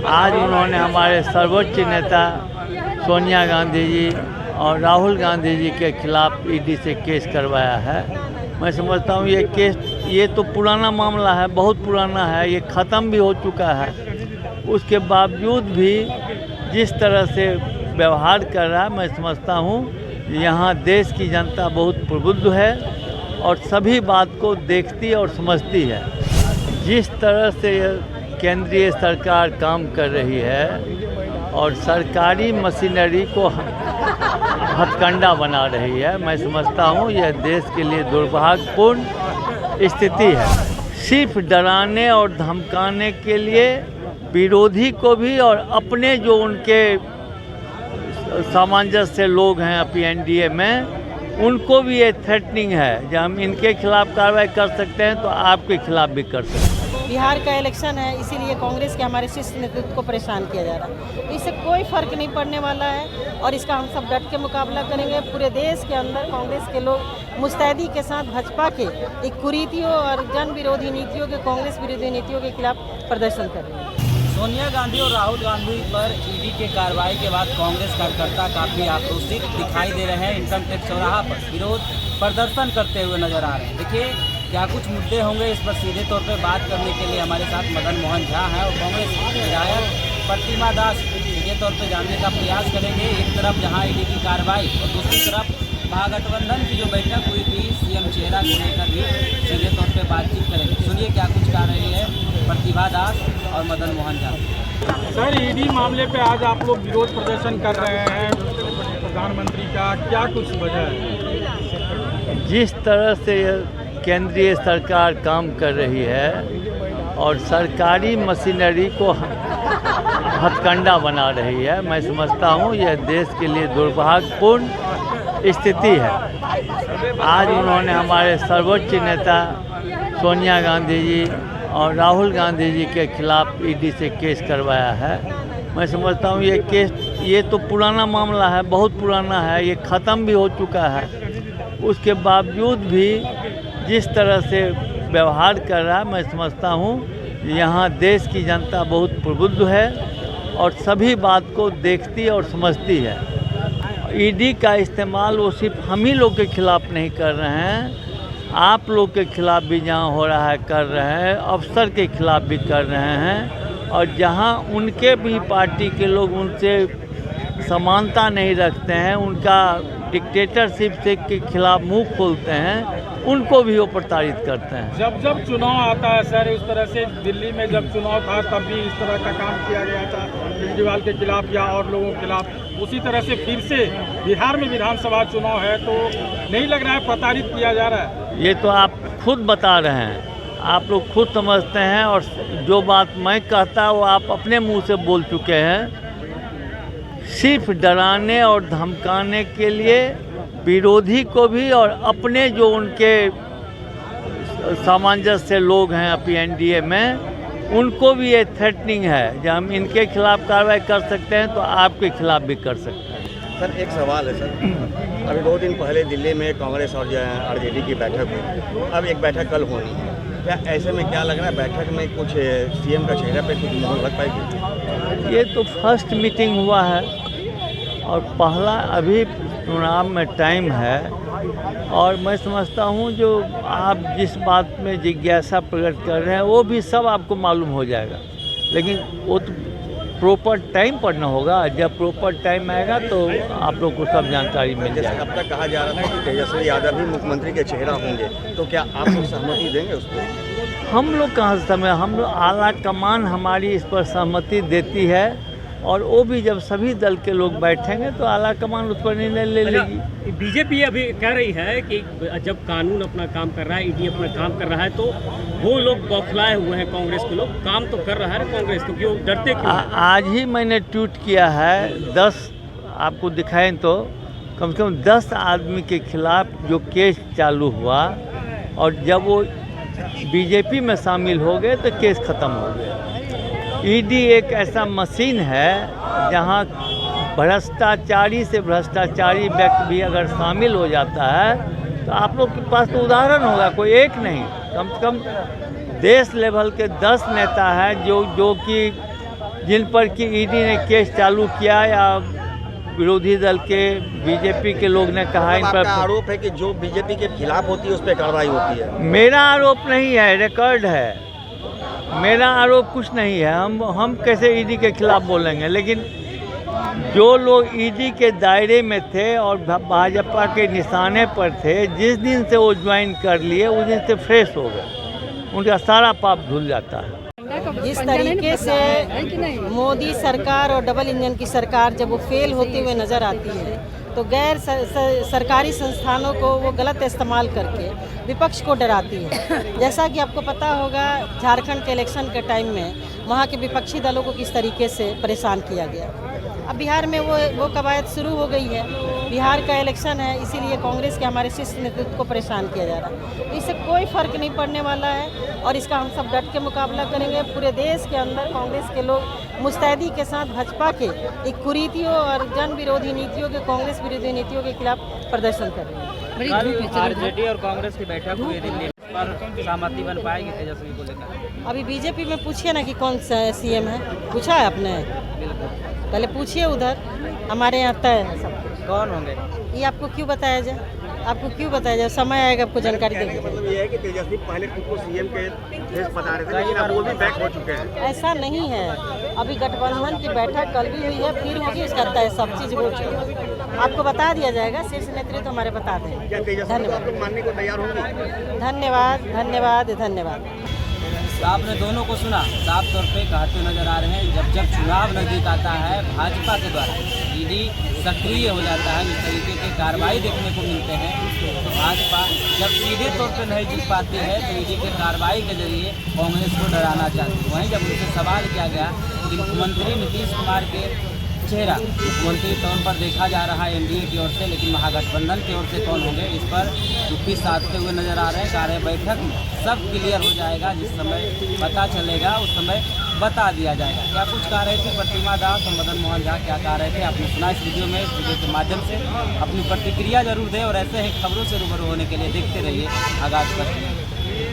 आज उन्होंने हमारे सर्वोच्च नेता सोनिया गांधी जी और राहुल गांधी जी के खिलाफ ईडी से केस करवाया है। मैं समझता हूँ ये केस ये तो पुराना मामला है, बहुत पुराना है, ये ख़त्म भी हो चुका है। उसके बावजूद भी जिस तरह से व्यवहार कर रहा है, मैं समझता हूँ यहाँ देश की जनता बहुत प्रबुद्ध है और सभी बात को देखती और समझती है। जिस तरह से केंद्रीय सरकार काम कर रही है और सरकारी मशीनरी को हथकंडा बना रही है, मैं समझता हूँ यह देश के लिए दुर्भाग्यपूर्ण स्थिति है। सिर्फ डराने और धमकाने के लिए विरोधी को भी और अपने जो उनके सामंजस्य लोग हैं अभी एनडीए में, उनको भी ये थ्रेटनिंग है। जब हम इनके खिलाफ कार्रवाई कर सकते हैं तो आपके खिलाफ भी कर सकते हैं। बिहार का इलेक्शन है, इसीलिए कांग्रेस के हमारे शीर्ष नेतृत्व को परेशान किया जा रहा है। इससे कोई फर्क नहीं पड़ने वाला है और इसका हम सब डट के मुकाबला करेंगे। पूरे देश के अंदर कांग्रेस के लोग मुस्तैदी के साथ भाजपा के एक कुरीतियों और जन विरोधी नीतियों के, कांग्रेस विरोधी नीतियों के खिलाफ प्रदर्शन कर रहे हैं। सोनिया गांधी और राहुल गांधी पर ईडी के कार्रवाई के बाद कांग्रेस कार्यकर्ता काफ़ी आक्रोशित दिखाई दे रहे हैं। इनकम टैक्स चौराहा पर विरोध प्रदर्शन करते हुए नजर आ रहे हैं। देखिए क्या कुछ मुद्दे होंगे, इस पर सीधे तौर पे बात करने के लिए हमारे साथ मदन मोहन झा हैं और कांग्रेस विधायक प्रतिमा दास सीधे तौर पे जानने का प्रयास करेंगे। एक तरफ जहां ईडी की कार्रवाई और दूसरी तरफ महागठबंधन की जो बैठक हुई थी, सीएम चेहरा को लेकर भी सीधे तौर पे बातचीत करेंगे। सुनिए क्या कुछ कह रही है प्रतिभा दास और मदन मोहन झा। सर, ईडी मामले पे आज आप लोग विरोध प्रदर्शन कर रहे हैं प्रधानमंत्री का, क्या कुछ वजह है? जिस तरह से केंद्रीय सरकार काम कर रही है और सरकारी मशीनरी को हथकंडा बना रही है, मैं समझता हूँ यह देश के लिए दुर्भाग्यपूर्ण स्थिति है। आज उन्होंने हमारे सर्वोच्च नेता सोनिया गांधी जी और राहुल गांधी जी के खिलाफ ईडी से केस करवाया है। मैं समझता हूँ ये केस ये तो पुराना मामला है, बहुत पुराना है, ये ख़त्म भी हो चुका है। उसके बावजूद भी जिस तरह से व्यवहार कर रहा है, मैं समझता हूँ यहाँ देश की जनता बहुत प्रबुद्ध है और सभी बात को देखती और समझती है। ईडी का इस्तेमाल वो सिर्फ हम ही लोग के खिलाफ नहीं कर रहे हैं, आप लोग के खिलाफ भी जहाँ हो रहा है कर रहे हैं, अफसर के खिलाफ भी कर रहे हैं। और जहाँ उनके भी पार्टी के लोग उनसे समानता नहीं रखते हैं, उनका डिक्टेटरशिप से के खिलाफ मुंह खोलते हैं, उनको भी वो प्रताड़ित करते हैं। जब जब चुनाव आता है सर, इस तरह से दिल्ली में जब चुनाव था तब भी इस तरह का काम किया गया था केजरीवाल के खिलाफ या और लोगों के खिलाफ। उसी तरह से फिर से बिहार में विधानसभा चुनाव है तो नहीं लग रहा है प्रताड़ित किया जा रहा है? ये तो आप खुद बता रहे हैं, आप लोग खुद समझते हैं और जो बात मैं कहता वो आप अपने मुंह से बोल चुके हैं। सिर्फ डराने और धमकाने के लिए विरोधी को भी और अपने जो उनके सामंजस्य लोग हैं अभी एनडीए में, उनको भी ये थ्रेटनिंग है। जब हम इनके खिलाफ कार्रवाई कर सकते हैं तो आपके खिलाफ भी कर सकते हैं। सर, एक सवाल है सर, अभी 2 दिन पहले दिल्ली में कांग्रेस और आरजेडी की बैठक हुई, अब एक बैठक कल होनी है। क्या ऐसे में क्या लग रहा है बैठक में कुछ सीएम का चेहरा पे कुछ मोहर लग पाएगी? ये तो फर्स्ट मीटिंग हुआ है और पहला अभी चुनाव में टाइम है और मैं समझता हूँ जो आप जिस बात में जिज्ञासा प्रकट कर रहे हैं वो भी सब आपको मालूम हो जाएगा, लेकिन वो तो प्रॉपर टाइम पर न होगा। जब प्रॉपर टाइम आएगा तो आप लोग को सब जानकारी मिल जाएगी। अब तक कहा जा रहा था कि तेजस्वी यादव ही मुख्यमंत्री के चेहरा होंगे, तो क्या आप लोग सहमति देंगे उस पर? हम लोग कहाँ से समय, हम लोग आला कमान हमारी इस पर सहमति देती है और वो भी जब सभी दल के लोग बैठेंगे तो आला कमान उस पर निर्णय ले लेगी। बीजेपी अभी कह रही है कि जब कानून अपना काम कर रहा है, ईडी अपना काम कर रहा है, तो वो लोग बौखलाए हुए हैं, कांग्रेस के लोग। काम तो कर रहा है कांग्रेस, तो क्यों डरते क्यों? आज ही मैंने ट्वीट किया है, 10 आपको दिखाएं तो कम से कम 10 आदमी के खिलाफ जो केस चालू हुआ और जब वो बीजेपी में शामिल हो गए तो केस ख़त्म हो गया। ईडी एक ऐसा मशीन है जहां भ्रष्टाचारी से भ्रष्टाचारी व्यक्ति भी अगर शामिल हो जाता है तो आप लोग के पास तो उदाहरण होगा, कोई एक नहीं, कम से कम देश लेवल के 10 नेता हैं जो कि जिन पर कि ईडी ने केस चालू किया या विरोधी दल के बीजेपी के लोग ने कहा इन पर। आपका आरोप है कि जो बीजेपी के खिलाफ होती है उस पर कार्रवाई होती है। मेरा आरोप नहीं है, रिकॉर्ड है। मेरा आरोप कुछ नहीं है। हम कैसे ईडी के खिलाफ बोलेंगे, लेकिन जो लोग ईडी के दायरे में थे और भाजपा के निशाने पर थे, जिस दिन से वो ज्वाइन कर लिए उस दिन से फ्रेश हो गए, उनका सारा पाप धुल जाता है। जिस तरीके से मोदी सरकार और डबल इंजन की सरकार जब वो फेल होते हुए नज़र आती है, तो गैर सरकारी संस्थानों को वो गलत इस्तेमाल करके विपक्ष को डराती है। जैसा कि आपको पता होगा, झारखंड के इलेक्शन के टाइम में वहाँ के विपक्षी दलों को किस तरीके से परेशान किया गया। अब बिहार में वो कवायद शुरू हो गई है। बिहार का इलेक्शन है, इसीलिए कांग्रेस के हमारे शीर्ष नेतृत्व को परेशान किया जा रहा है। इससे कोई फ़र्क नहीं पड़ने वाला है और इसका हम सब डट के मुकाबला करेंगे। पूरे देश के अंदर कांग्रेस के लोग मुस्तैदी के साथ भाजपा के एक कुरीतियों और जन विरोधी नीतियों के, कांग्रेस विरोधी नीतियों के खिलाफ प्रदर्शन करेंगे। आरजेडी और कांग्रेस की बैठक हुई दिल्ली पर, सहमति बन पाएगी तेजस्वी को लेकर? अभी बीजेपी में पूछिए ना कि कौन सा सीएम है, पूछा है आपने? पहले पूछिए उधर, हमारे यहाँ तय है सब। कौन होंगे ये आपको क्यों बताया जाए? आपको क्यों बताया जाए? समय आएगा आपको जानकारी देंगे। मतलब ये है कि तेजस्वी पहले खुद को सीएम के फेस बता रहे थे, लेकिन अब वो भी बैक हो चुके हैं। ऐसा नहीं है। अभी गठबंधन की बैठक कल भी हुई है, फिर होगी, उसका तय सब चीज़ हो चुकी है। आपको बता दिया जाएगा, शीर्ष नेतृत्व हमारे बता देंगे। क्या तेजस्वी को आप लोग मानने को तैयार होंगे? धन्यवाद धन्यवाद धन्यवाद। आपने दोनों को सुना, साफ तौर पे कहते नजर आ रहे हैं, जब जब चुनाव नजदीक आता है भाजपा के द्वारा ईडी सक्रिय हो जाता है, इस तरीके के कार्रवाई देखने को मिलते हैं। तो भाजपा जब सीधे तौर पे नहीं जीत पाती है तो ईडी के कार्रवाई के जरिए कांग्रेस को डराना चाहती है। वहीं जब उनसे सवाल किया गया कि मुख्यमंत्री नीतीश कुमार के चेहरा मुख्यमंत्री तौर पर देखा जा रहा है एनडीए की ओर से, लेकिन महागठबंधन की ओर से कौन होंगे, इस पर चुप्पी साधते हुए नजर आ रहे हैं। कार्य बैठक में सब क्लियर हो जाएगा, जिस समय पता चलेगा उस समय बता दिया जाएगा। क्या कुछ कह रहे थे प्रतिमा दास और मदन मोहन झा, क्या कह रहे थे आपने सुना इस वीडियो में। इस वीडियो के माध्यम से अपनी प्रतिक्रिया जरूर दें और ऐसे ही खबरों से रूबरू होने के लिए देखते रहिए आगाज पर।